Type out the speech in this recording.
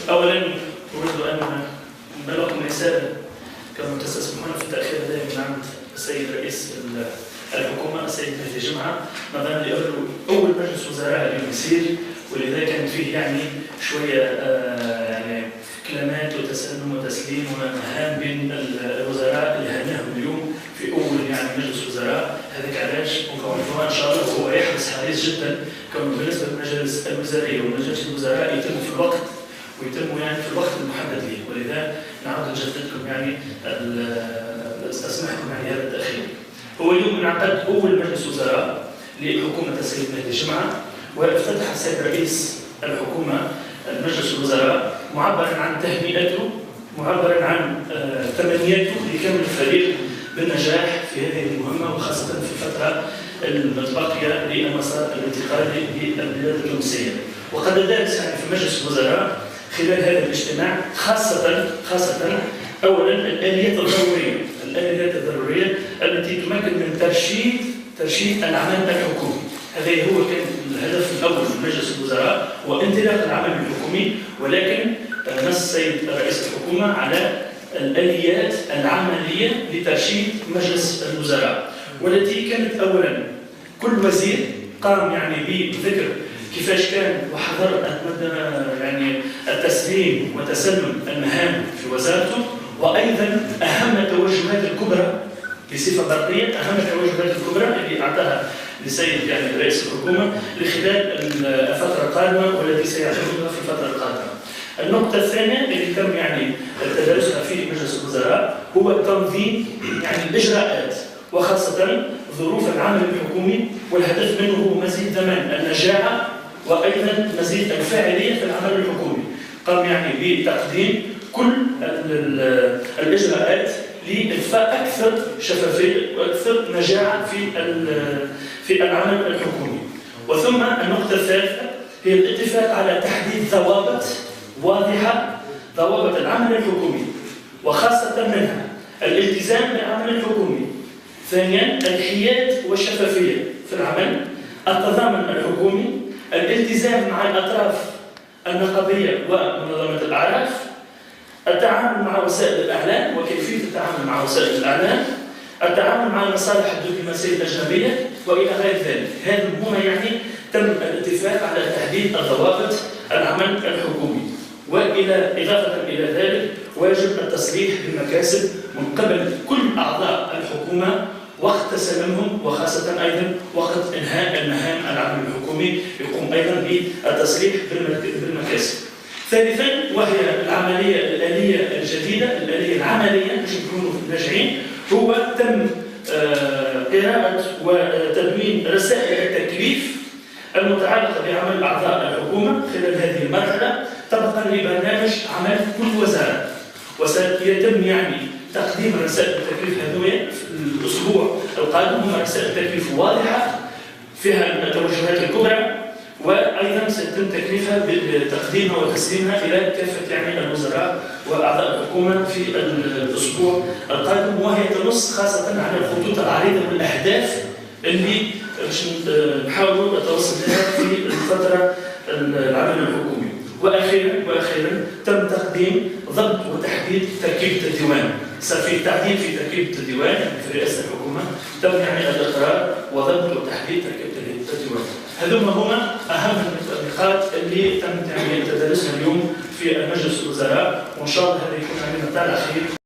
اولا اريد ان نبلغكم رساله كما تستسمحون في التاخير هذا من عند السيد رئيس الحكومه السيد مهدي جمعه، ما دام اول مجلس وزراء اليوم يصير، ولذا كان فيه يعني شويه يعني كلمات وتسلم وتسليم ومهام بين الوزراء اللي هناهم اليوم في اول يعني مجلس وزراء. هذاك علاش وكونوا ان شاء الله وهو يحرص حريص جدا كون بالنسبه للمجالس الوزاريه ومجالس الوزراء يتم في الوقت ويتم يعني في الوقت المحدد له، ولذا نعود نجددكم يعني استسمحكم يعني هذا التاخير. هو اليوم انعقد اول مجلس وزراء لحكومه السيد مهدي جمعه، وافتتح السيد رئيس الحكومه مجلس الوزراء معبرا عن تهنئته، معبرا عن تمنياته لكامل الفريق بالنجاح في هذه المهمه، وخاصه في الفتره المتبقيه للمسار الانتقالي للبلاد التونسيه. وقد دارس يعني في مجلس الوزراء خلال هذا الاجتماع خاصه اولا الاليات الضروريه التي تمكن من ترشيد العمل الحكومي. هذا هو كان الهدف الاول من مجلس الوزراء وانطلاق العمل الحكومي، ولكن نص السيد رئيس الحكومه على الاليات العمليه لترشيد مجلس الوزراء، والتي كانت اولا كل وزير قام يعني بذكر كيفاش كان وحضر يعني التسليم وتسلم المهام في وزارته، وايضا اهم التوجهات الكبرى بصفه برقيه، اهم التوجهات الكبرى اللي اعطاها للسيد يعني رئيس الحكومه لخلال الفتره القادمه والتي سيعتمدها في الفتره القادمه. النقطه الثانيه اللي تم يعني تدارسها في مجلس الوزراء هو تنظيم يعني الاجراءات وخاصه ظروف العمل الحكومي، والهدف منه هو مزيد ضمان النجاعه وايضا مزيد الفاعليه في العمل الحكومي. قام يعني بتقديم كل الاجراءات لإضفاء أكثر شفافية وأكثر نجاعة في العمل الحكومي. وثم النقطة الثالثة هي الاتفاق على تحديد ضوابط واضحة، ضوابط العمل الحكومي، وخاصة منها الالتزام بالعمل الحكومي. ثانيا الحياد والشفافية في العمل، التضامن الحكومي، الالتزام مع الأطراف النقابية ومنظمة الأعراف، التعامل مع وسائل الإعلام وكيفية التعامل مع وسائل الإعلام، التعامل مع المصالح الدبلوماسية الأجنبية وإلى غير ذلك. هذا هنا يعني تم الاتفاق على تحديد الضوابط العمل الحكومي. وإلى إضافة إلى ذلك واجب التصريح بالمكاسب من قبل كل أعضاء الحكومة وقت تسلمهم، وخاصة أيضا وقت إنهاء المهام العمل الحكومي يقوم أيضا بالتصريح بالمكاسب. ثالثا وهي العمليه الاليه الجديده، الاليه العمليه باش نكونوا ناجعين، هو تم قراءه وتدوين رسائل التكليف المتعلقه بعمل اعضاء الحكومه خلال هذه المرحله طبقا لبرنامج عمل كل وزاره، وسيتم يعني تقديم رسائل التكليف هذولا في الاسبوع القادم. هم رسائل تكليف واضحه فيها التوجهات الكبرى، وايضا سيتم تكليفها بتقديمها وتسليمها الى كافه يعني الوزراء واعضاء الحكومه في الاسبوع القادم، وهي تنص خاصه على الخطوط العريضه والاهداف اللي باش نحاولوا التوصل لها في الفتره العمل الحكومي. واخيرا تم تقديم ضبط وتحديد تركيبه الديوان. صار في تعديل في تركيبه الديوان في رئاسه الحكومه، تم يعني الاقرار وضبط وتحديد تركيبه الديوان. هذوما هما اهم النقاط اللي تم يعني تدرسها اليوم في مجلس الوزراء، وان شاء الله هذا يكون علينا على خير.